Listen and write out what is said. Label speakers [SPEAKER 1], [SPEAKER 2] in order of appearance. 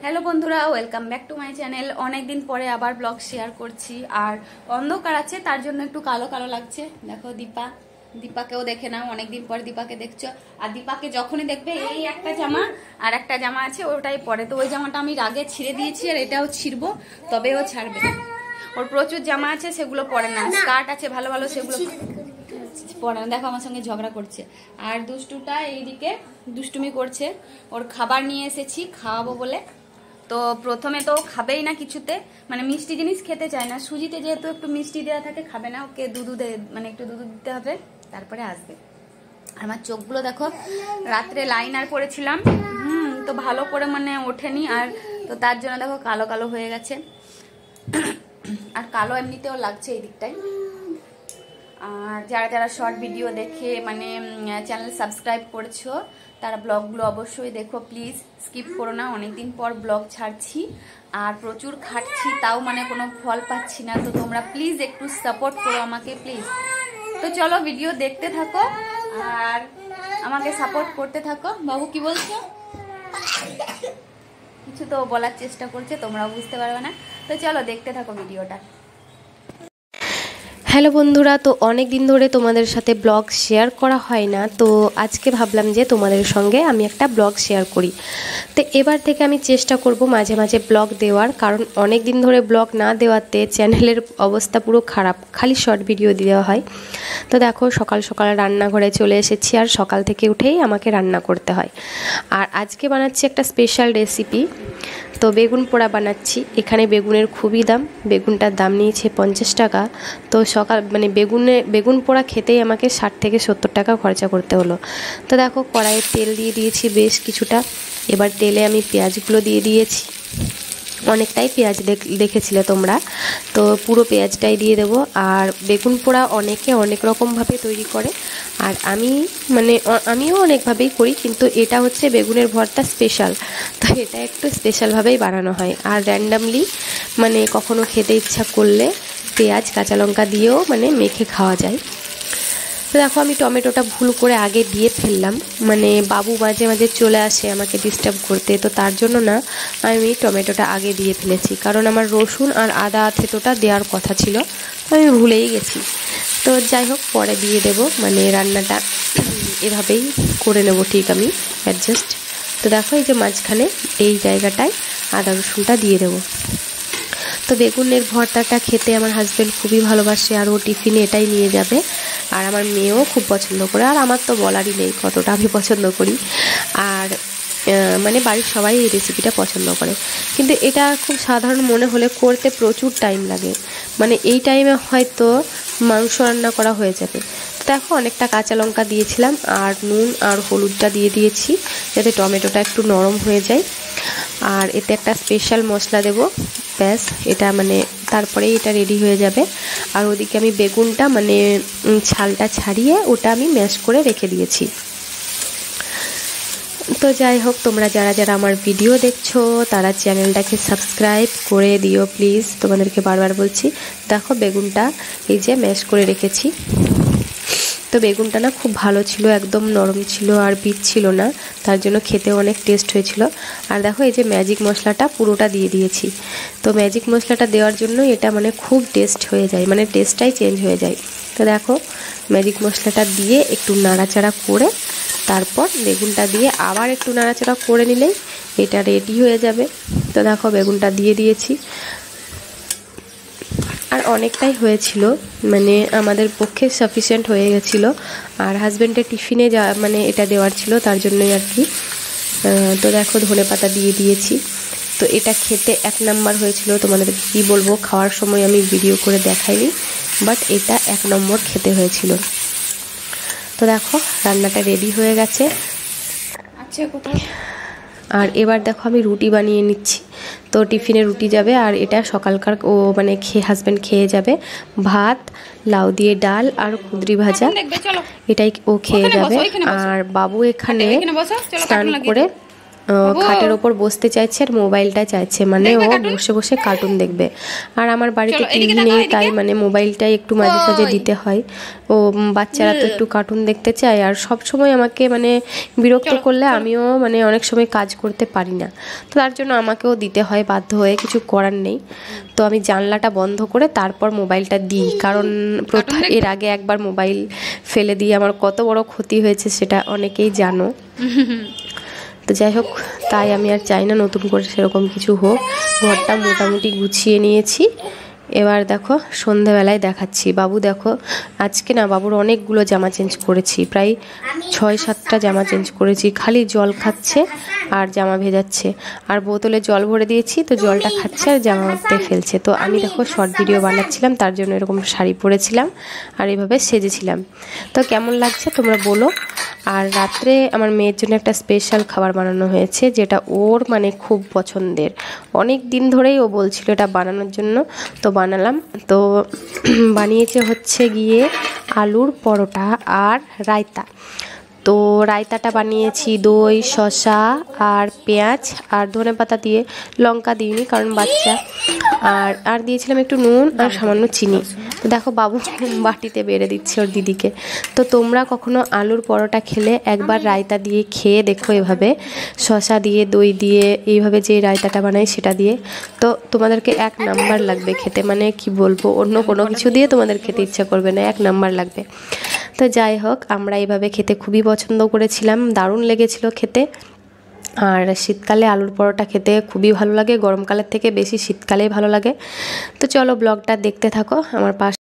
[SPEAKER 1] Hello বন্ধুরা, welcome back to my channel. অনেকদিন পরে আবার ব্লগ শেয়ার করছি। আর অন্ধকার আছে তার জন্য একটু কালো কালো লাগছে। দেখো দীপাকেও দেখে নাও, অনেকদিন পরে দীপাকে দেখছো। আর দীপাকে যখনই দেখবে এই একটা জামা আর একটা জামা আছে ওটাই পরে, তো ওই জামাটা আমি আগে ছিঁড়ে দিয়েছি আর এটাও ছিঁড়বো, তবে ও ছাড়বে। ওর প্রচুর জামা আছে, সেগুলো পরে না। স্কার্ট আছে ভালো ভালো, সেগুলো পরে না। দেখো আমার সঙ্গে ঝগড়া করছে। আর দুষ্টুটা এইদিকে দুষ্টুমি করছে। ওর খাবার নিয়ে এসেছি, খাওয়াবো বলে। তো প্রথমে তো খাবেই না কিছুতে, মানে মিষ্টি জিনিস খেতে চায় না। সুজিতে যেহেতু একটু মিষ্টি দেওয়া থাকে, খাবে না। ওকে মানে একটু দুধ দিতে হবে, তারপরে আসবে। আমার চোখগুলো দেখো, রাত্রে লাইনার পরেছিলাম, তো ভালো করে মানে ওঠেনি, আর তো তার জন্য দেখো কালো কালো হয়ে গেছে। আর কালো এমনিতেও লাগছে এই দিকটায়। আর যারা যারা শর্ট ভিডিও দেখে মানে চ্যানেল সাবস্ক্রাইব করেছো, তারা ব্লগগুলো অবশ্যই দেখো প্লিজ, স্কিপ করো না। অনেকদিন পর ব্লগ ছাড়ছি আর প্রচুর খাটছি, তাও মানে কোনো ফল পাচ্ছি না। তো তোমরা প্লিজ একটু সাপোর্ট করো আমাকে প্লিজ। তো চলো ভিডিও দেখতে থাকো আর আমাকে সাপোর্ট করতে থাকো। বাবু কি বলছো? কিছু তো বলার চেষ্টা করছে, তোমরাও বুঝতে পারবে না। তো চলো দেখতে থাকো ভিডিওটা।
[SPEAKER 2] হ্যালো বন্ধুরা, তো অনেক দিন ধরে তোমাদের সাথে ব্লগ শেয়ার করা হয় না, তো আজকে ভাবলাম যে তোমাদের সঙ্গে আমি একটা ব্লগ শেয়ার করি। তো এবার থেকে আমি চেষ্টা করব মাঝে মাঝে ব্লগ দেওয়ার, কারণ অনেক দিন ধরে ব্লগ না দেওয়াতে চ্যানেলের অবস্থা পুরো খারাপ, খালি শর্ট ভিডিও দেওয়া হয়। তো দেখো সকাল সকাল রান্নাঘরে চলে এসেছি, আর সকাল থেকে উঠেই আমাকে রান্না করতে হয়। আর আজকে বানাচ্ছি একটা স্পেশাল রেসিপি। তো বেগুন পোড়া বানাচ্ছি। এখানে বেগুনের খুবই দাম, বেগুনটার দাম নিয়েছে 50 টাকা। তো সকাল মানে বেগুন পোড়া খেতেই আমাকে 60 থেকে 70 টাকা খরচা করতে হলো। তো দেখো কড়াইয়ে তেল দিয়ে দিয়েছি বেশ কিছুটা। এবার তেলে আমি পেঁয়াজগুলো দিয়ে দিয়েছি, অনেকটাই পেঁয়াজ দেখেছিলে তোমরা, তো পুরো পেঁয়াজটাই দিয়ে দেবো। আর বেগুন পোড়া অনেকে অনেক রকমভাবে তৈরি করে, আর আমিও অনেকভাবেই করি, কিন্তু এটা হচ্ছে বেগুনের ভর্তা স্পেশাল। তো এটা একটু স্পেশালভাবেই বানানো হয়। আর র্যান্ডামলি মানে কখনো খেতে ইচ্ছা করলে পেঁয়াজ কাঁচা লঙ্কা দিয়েও মানে মেখে খাওয়া যায়। তো দেখো আমি টমেটোটা ভুল করে আগে দিয়ে ফেললাম, মানে বাবু মাঝে মাঝে চলে আসে আমাকে ডিস্টার্ব করতে, তো তার জন্য না আমি টমেটোটা আগে দিয়ে ফেলেছি, কারণ আমার রসুন আর আদা থেতোটা দেওয়ার কথা ছিল, আমি ভুলেই গেছি। তো যাই হোক পরে দিয়ে দেব, মানে রান্নাটা এভাবেই করে নেব ঠিক আমি অ্যাডজাস্ট। তো দেখো এই যে মাঝখানে এই জায়গাটায় আদা রসুনটা দিয়ে দেবো। তো বেগুনের ভর্তাটা খেতে আমার হাজব্যান্ড খুবই ভালোবাসে, আর ও টিফিনে এটাই নিয়ে যাবে। আর আমার মেয়েও খুব পছন্দ করে, আর আমার তো বলারই নেই কতটা আমি পছন্দ করি। আর মানে বাড়ির সবাই এই রেসিপিটা পছন্দ করে। কিন্তু এটা খুব সাধারণ মনে হলে করতে প্রচুর টাইম লাগে, মানে এই টাইমে হয়তো মাংস রান্না করা হয়ে যাবে। তো দেখো অনেকটা কাঁচা লঙ্কা দিয়েছিলাম, আর নুন আর হলুদটা দিয়ে দিয়েছি যাতে টমেটোটা একটু নরম হয়ে যায়। আর এতে একটা স্পেশাল মশলা দেব, ব্যাস এটা মানে তারপরেই এটা রেডি হয়ে যাবে। আর ওদিকে আমি বেগুনটা মানে ছালটা ছাড়িয়ে ওটা আমি ম্যাশ করে রেখে দিয়েছি। তো যাই হোক তোমরা যারা যারা আমার ভিডিও দেখছো তারা চ্যানেলটাকে সাবস্ক্রাইব করে দিও প্লিজ, তোমাদেরকে বারবার বলছি। দেখো বেগুনটা এই যে ম্যাশ করে রেখেছি। তো বেগুনটা না খুব ভালো ছিল, একদম নরম ছিল আর বীজ ছিল না, তার জন্য খেতেও অনেক টেস্ট হয়েছিল। আর দেখো এই যে ম্যাজিক মশলাটা পুরোটা দিয়ে দিয়েছি। তো ম্যাজিক মশলাটা দেওয়ার জন্য এটা মানে খুব টেস্ট হয়ে যায়, মানে টেস্টটাই চেঞ্জ হয়ে যায়। তো দেখো ম্যাজিক মশলাটা দিয়ে একটু নাড়াচাড়া করে তারপর বেগুনটা দিয়ে আবার একটু নাড়াচাড়া করে নিলেই এটা রেডি হয়ে যাবে। তো দেখো বেগুনটা দিয়ে দিয়েছি, আর অনেকটাই হয়েছিল, মানে আমাদের পক্ষে সাফিসিয়েন্ট হয়ে গেছিলো। আর হাজব্যান্ডের টিফিনে মানে এটা দেওয়ার ছিল, তার জন্যই আর কি। তো দেখো ধনেপাতা দিয়ে দিয়েছি। তো এটা খেতে 1 নম্বর হয়েছিল, তোমাদের কি বলবো, খাওয়ার সময় আমি ভিডিও করে দেখাইনি, বাট এটা 1 নম্বর খেতে হয়েছিল। তো দেখো রান্নাটা রেডি হয়ে গেছে।
[SPEAKER 1] আচ্ছা কোথায়?
[SPEAKER 2] আর এবার দেখো আমি রুটি বানিয়ে নিচ্ছি। তো টিফিনে রুটি যাবে, আর এটা সকালকার ও মানে হাজব্যান্ড খেয়ে যাবে। ভাত, লাউ দিয়ে ডাল আর কুঁদরি ভাজা, এটাই ও খেয়ে যাবে। আর বাবু এখানে স্নান করে খাটের ওপর বসতে চাইছে আর মোবাইলটা চাইছে, মানে ও বসে বসে কার্টুন দেখবে। আর আমার বাড়িতে টিভি নেই, তাই মানে মোবাইলটাই একটু মাঝে সাঝে দিতে হয়। ও বাচ্চারা তো একটু কার্টুন দেখতে চায়, আর সব সময় আমাকে মানে বিরক্ত করলে আমিও মানে অনেক সময় কাজ করতে পারি না, তো তার জন্য আমাকেও দিতে হয় বাধ্য হয়ে, কিছু করার নেই। তো আমি জানলাটা বন্ধ করে তারপর মোবাইলটা দিই, কারণ এর আগে একবার মোবাইল ফেলে দিয়ে আমার কত বড় ক্ষতি হয়েছে সেটা অনেকেই জানো। তো যাই হোক, তাই আমি আর চাই না নতুন করে সেরকম কিছু হোক। ঘরটা মোটামুটি গুছিয়ে নিয়েছি। এবার দেখো সন্ধেবেলায় দেখাচ্ছি। বাবু দেখো, আজকে না বাবুর অনেকগুলো জামা চেঞ্জ করেছি, প্রায় 6-7টা জামা চেঞ্জ করেছি। খালি জল খাচ্ছে আর জামা ভেজাচ্ছে, আর বোতলে জল ভরে দিয়েছি, তো জলটা খাচ্ছে আর জামাতে ফেলছে। তো আমি দেখো শর্ট ভিডিও বানাচ্ছিলাম, তার জন্য এরকম শাড়ি পরেছিলাম আর এভাবে সেজেছিলাম। তো কেমন লাগছে তোমরা বলো। আর রাত্রে আমার মেয়ের জন্য একটা স্পেশাল খাবার বানানো হয়েছে, যেটা ওর মানে খুব পছন্দের। অনেক দিন ধরেই ও বলছিল এটা বানানোর জন্য, তো বানালাম। তো বানিয়েছে হচ্ছে গিয়ে আলুর পরোটা আর রায়তা। তো রায়তাটা বানিয়েছি দই, শসা আর পেঁয়াজ আর ধনেপাতা দিয়ে, লঙ্কা দিইনি কারণ বাচ্চা। আর দিয়েছিলাম একটু নুন আর সামান্য চিনি। তো দেখো বাবু বাটিতে বেড়ে দিচ্ছে ওর দিদিকে। তো তোমরা কখনো আলুর পরোটা খেলে একবার রায়তা দিয়ে খেয়ে দেখো, এভাবে শসা দিয়ে দই দিয়ে এইভাবে যে রায়তাটা বানাই সেটা দিয়ে। তো তোমাদেরকে 1 নাম্বার লাগবে খেতে, মানে কি বলবো, অন্য কোনো কিছু দিয়ে তোমাদের খেতে ইচ্ছা করবে না, 1 নাম্বার লাগবে। তো যাই হোক, আমরা এইভাবে খেতে খুবই পছন্দ করেছিলাম, দারুণ লেগেছিল খেতে। আর শীতকালে আলুর পরোটা খেতে খুবই ভালো লাগে, গরমকালের থেকে বেশি শীতকালেই ভালো লাগে। তো চলো ব্লগটা দেখতে থাকো আমার পাশে।